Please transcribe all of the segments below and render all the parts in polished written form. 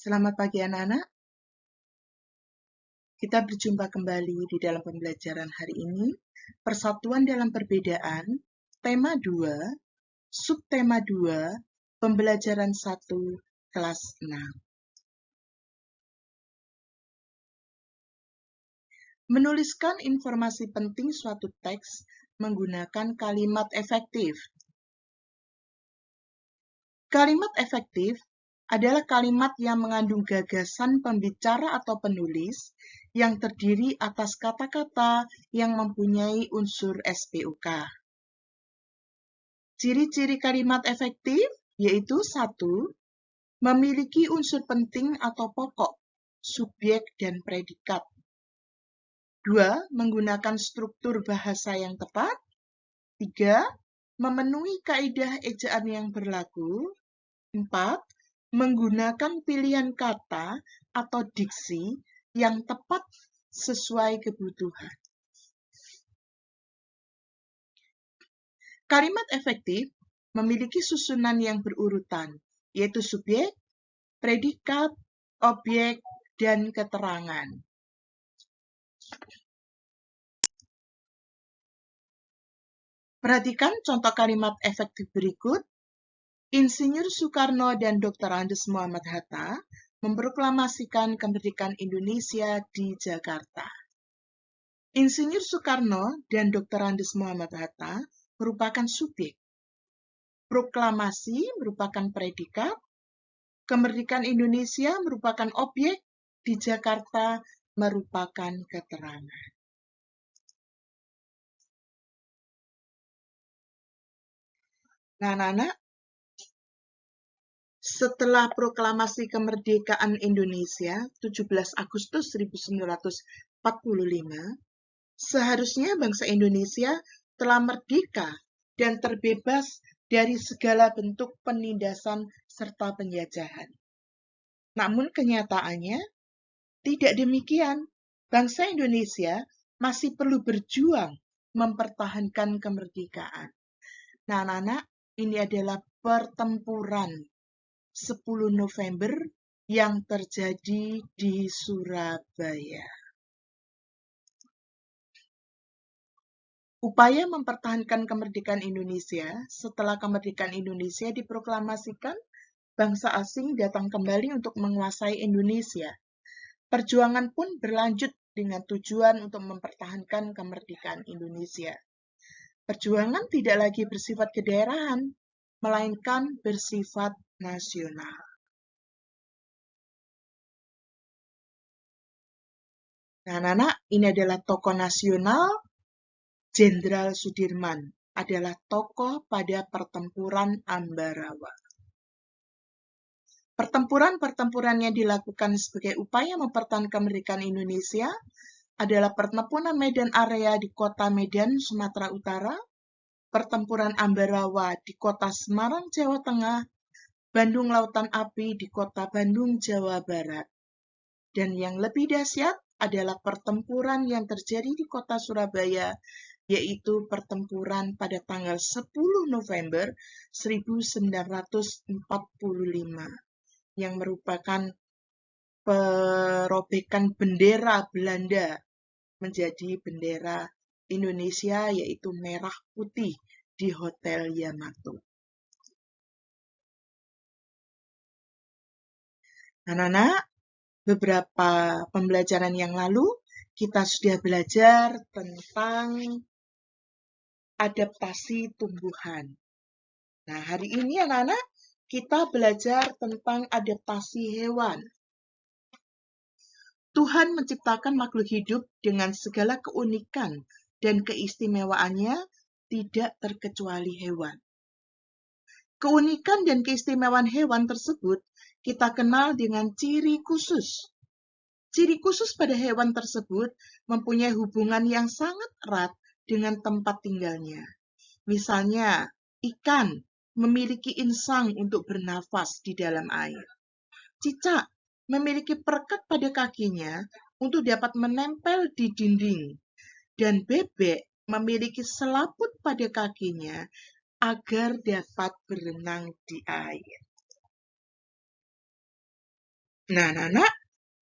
Selamat pagi anak-anak. Kita berjumpa kembali di dalam pembelajaran hari ini. Persatuan dalam perbedaan, tema 2, subtema 2, pembelajaran 1, kelas 6. Menuliskan informasi penting suatu teks menggunakan kalimat efektif. Kalimat efektif adalah kalimat yang mengandung gagasan pembicara atau penulis yang terdiri atas kata-kata yang mempunyai unsur SPOK. Ciri-ciri kalimat efektif yaitu 1. Memiliki unsur penting atau pokok, subjek dan predikat. 2. Menggunakan struktur bahasa yang tepat. 3. Memenuhi kaidah ejaan yang berlaku. 4. Menggunakan pilihan kata atau diksi yang tepat sesuai kebutuhan. Kalimat efektif memiliki susunan yang berurutan, yaitu subjek, predikat, objek, dan keterangan. Perhatikan contoh kalimat efektif berikut. Insinyur Soekarno dan Dr. Andes Muhammad Hatta memproklamasikan kemerdekaan Indonesia di Jakarta. Insinyur Soekarno dan Dr. Andes Muhammad Hatta merupakan subjek. Proklamasi merupakan predikat. Kemerdekaan Indonesia merupakan objek. Di Jakarta merupakan keterangan. Nah, anak-anak, setelah proklamasi kemerdekaan Indonesia 17 Agustus 1945, seharusnya bangsa Indonesia telah merdeka dan terbebas dari segala bentuk penindasan serta penjajahan. Namun kenyataannya tidak demikian. Bangsa Indonesia masih perlu berjuang mempertahankan kemerdekaan. Nah, anak-anak, ini adalah pertempuran 10 November yang terjadi di Surabaya. Upaya mempertahankan kemerdekaan Indonesia setelah kemerdekaan Indonesia diproklamasikan, bangsa asing datang kembali untuk menguasai Indonesia. Perjuangan pun berlanjut dengan tujuan untuk mempertahankan kemerdekaan Indonesia. Perjuangan tidak lagi bersifat kedaerahan, melainkan bersifat nasional. Nah, anak-anak, ini adalah tokoh nasional. Jenderal Sudirman adalah tokoh pada pertempuran Ambarawa. Pertempuran-pertempuran yang dilakukan sebagai upaya mempertahankan kemerdekaan Indonesia adalah pertempuran Medan Area di kota Medan, Sumatera Utara, pertempuran Ambarawa di kota Semarang, Jawa Tengah, Bandung Lautan Api di kota Bandung, Jawa Barat. Dan yang lebih dahsyat adalah pertempuran yang terjadi di kota Surabaya, yaitu pertempuran pada tanggal 10 November 1945 yang merupakan perobekan bendera Belanda menjadi bendera Indonesia, yaitu merah putih di Hotel Yamato. Anak-anak, beberapa pembelajaran yang lalu kita sudah belajar tentang adaptasi tumbuhan. Nah, hari ini anak-anak kita belajar tentang adaptasi hewan. Tuhan menciptakan makhluk hidup dengan segala keunikan dan keistimewaannya, tidak terkecuali hewan. Keunikan dan keistimewaan hewan tersebut kita kenal dengan ciri khusus. Ciri khusus pada hewan tersebut mempunyai hubungan yang sangat erat dengan tempat tinggalnya. Misalnya, ikan memiliki insang untuk bernafas di dalam air. Cicak memiliki perekat pada kakinya untuk dapat menempel di dinding. Dan bebek memiliki selaput pada kakinya agar dapat berenang di air. Nah, anak-anak,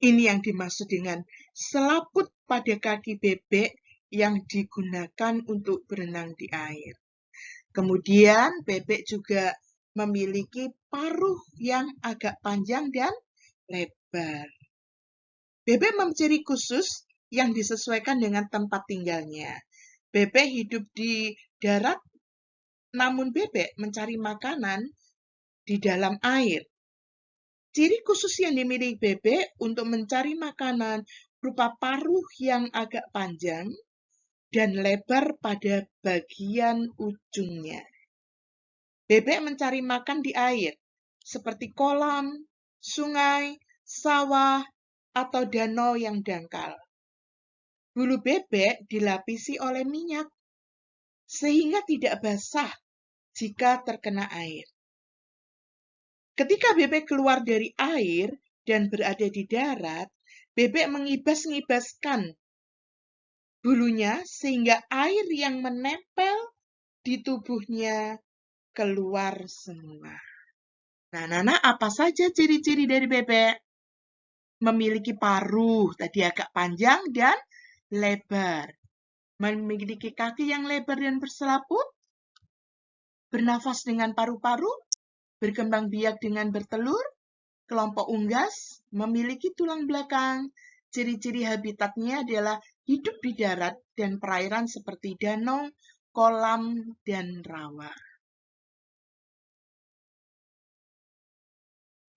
ini yang dimaksud dengan selaput pada kaki bebek yang digunakan untuk berenang di air. Kemudian bebek juga memiliki paruh yang agak panjang dan lebar. Bebek memiliki ciri khusus yang disesuaikan dengan tempat tinggalnya. Bebek hidup di darat, namun bebek mencari makanan di dalam air. Ciri khusus yang dimiliki bebek untuk mencari makanan berupa paruh yang agak panjang dan lebar pada bagian ujungnya. Bebek mencari makan di air, seperti kolam, sungai, sawah, atau danau yang dangkal. Bulu bebek dilapisi oleh minyak, sehingga tidak basah jika terkena air. Ketika bebek keluar dari air dan berada di darat, bebek mengibas-ngibaskan bulunya sehingga air yang menempel di tubuhnya keluar semua. Nah, Nana, apa saja ciri-ciri dari bebek? Memiliki paruh, tadi agak panjang dan lebar. Memiliki kaki yang lebar dan berselaput, bernafas dengan paru-paru, berkembang biak dengan bertelur, kelompok unggas, memiliki tulang belakang. Ciri-ciri habitatnya adalah hidup di darat dan perairan seperti danau, kolam, dan rawa.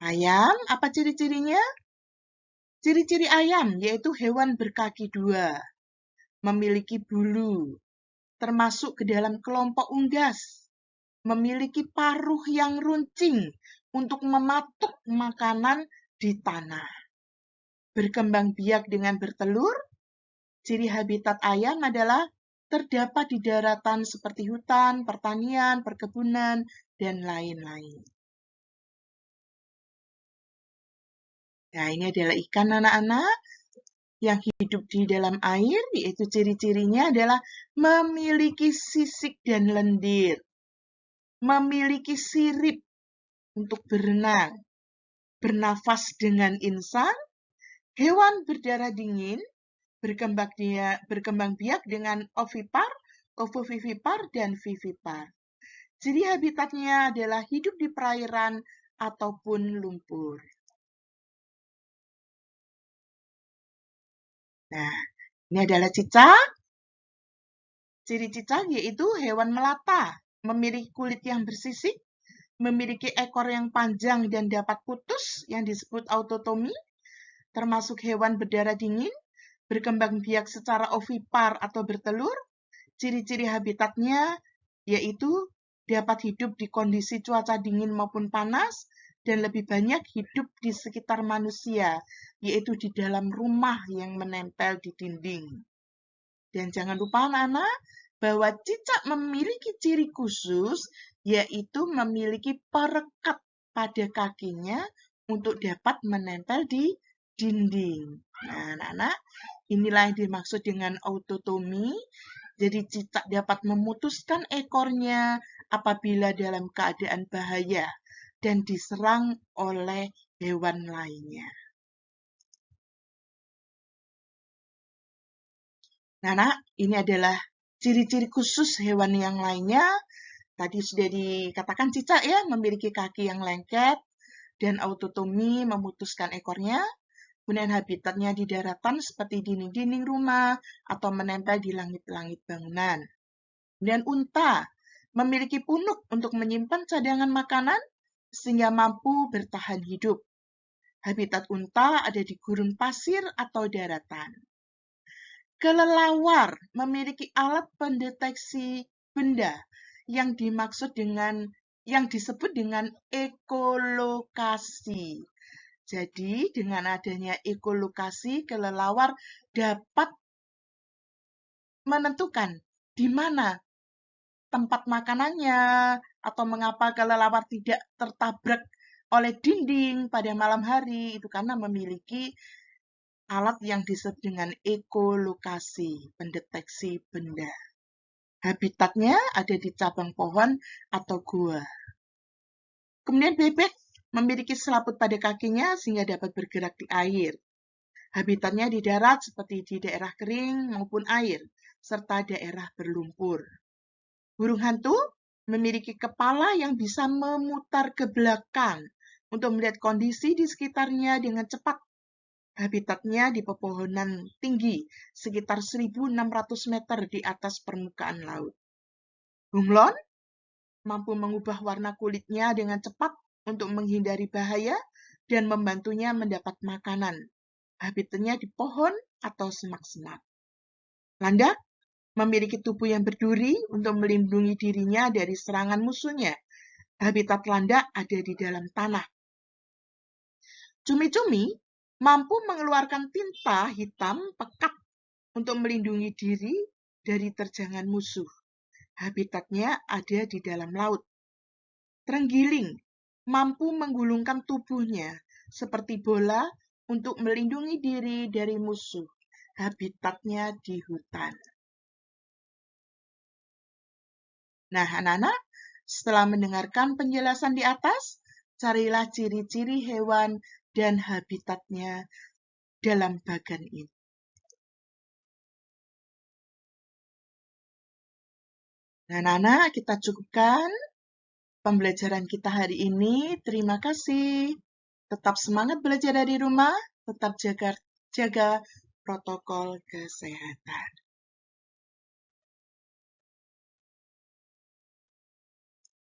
Ayam, apa ciri-cirinya? Ciri-ciri ayam yaitu hewan berkaki dua, memiliki bulu, termasuk ke dalam kelompok unggas, memiliki paruh yang runcing untuk mematuk makanan di tanah. Berkembang biak dengan bertelur, ciri habitat ayam adalah terdapat di daratan seperti hutan, pertanian, perkebunan, dan lain-lain. Nah, ini adalah ikan anak-anak yang hidup di dalam air, yaitu ciri-cirinya adalah memiliki sisik dan lendir, memiliki sirip untuk berenang, bernafas dengan insang, hewan berdarah dingin, berkembang biak dengan ovipar, ovovivipar, dan vivipar. Jadi habitatnya adalah hidup di perairan ataupun lumpur. Nah, ini adalah cicak. Ciri cicak yaitu hewan melata, memiliki kulit yang bersisik, memiliki ekor yang panjang dan dapat putus yang disebut autotomi, termasuk hewan berdarah dingin, berkembang biak secara ovipar atau bertelur. Ciri-ciri habitatnya yaitu dapat hidup di kondisi cuaca dingin maupun panas dan lebih banyak hidup di sekitar manusia, yaitu di dalam rumah yang menempel di dinding. Dan jangan lupa anak-anak bahwa cicak memiliki ciri khusus, yaitu memiliki perekat pada kakinya untuk dapat menempel di dinding. Nah, anak-anak, inilah yang dimaksud dengan autotomi. Jadi cicak dapat memutuskan ekornya apabila dalam keadaan bahaya dan diserang oleh hewan lainnya. Nah, ini adalah ciri-ciri khusus hewan yang lainnya. Tadi sudah dikatakan cicak ya, memiliki kaki yang lengket dan autotomi memutuskan ekornya. Kemudian habitatnya di daratan seperti dinding-dinding rumah atau menempel di langit-langit bangunan. Kemudian unta memiliki punuk untuk menyimpan cadangan makanan sehingga mampu bertahan hidup. Habitat unta ada di gurun pasir atau daratan. Kelelawar memiliki alat pendeteksi benda yang disebut dengan ekolokasi. Jadi, dengan adanya ekolokasi, kelelawar dapat menentukan di mana tempat makanannya atau mengapa kelelawar tidak tertabrak oleh dinding pada malam hari. Itu karena memiliki alat yang disebut dengan ekolokasi, pendeteksi benda. Habitatnya ada di cabang pohon atau gua. Kemudian bebek memiliki selaput pada kakinya sehingga dapat bergerak di air. Habitatnya di darat seperti di daerah kering maupun air, serta daerah berlumpur. Burung hantu memiliki kepala yang bisa memutar ke belakang untuk melihat kondisi di sekitarnya dengan cepat. Habitatnya di pepohonan tinggi, sekitar 1.600 meter di atas permukaan laut. Bunglon mampu mengubah warna kulitnya dengan cepat untuk menghindari bahaya dan membantunya mendapat makanan. Habitatnya di pohon atau semak-semak. Landak memiliki tubuh yang berduri untuk melindungi dirinya dari serangan musuhnya. Habitat landak ada di dalam tanah. Cumi-cumi mampu mengeluarkan tinta hitam pekat untuk melindungi diri dari terjangan musuh. Habitatnya ada di dalam laut. Terenggiling mampu menggulungkan tubuhnya seperti bola untuk melindungi diri dari musuh. Habitatnya di hutan. Nah, anak-anak, setelah mendengarkan penjelasan di atas, carilah ciri-ciri hewan dan habitatnya dalam bagan ini. Nah, anak-anak, kita cukupkan pembelajaran kita hari ini. Terima kasih. Tetap semangat belajar dari rumah, tetap jaga protokol kesehatan.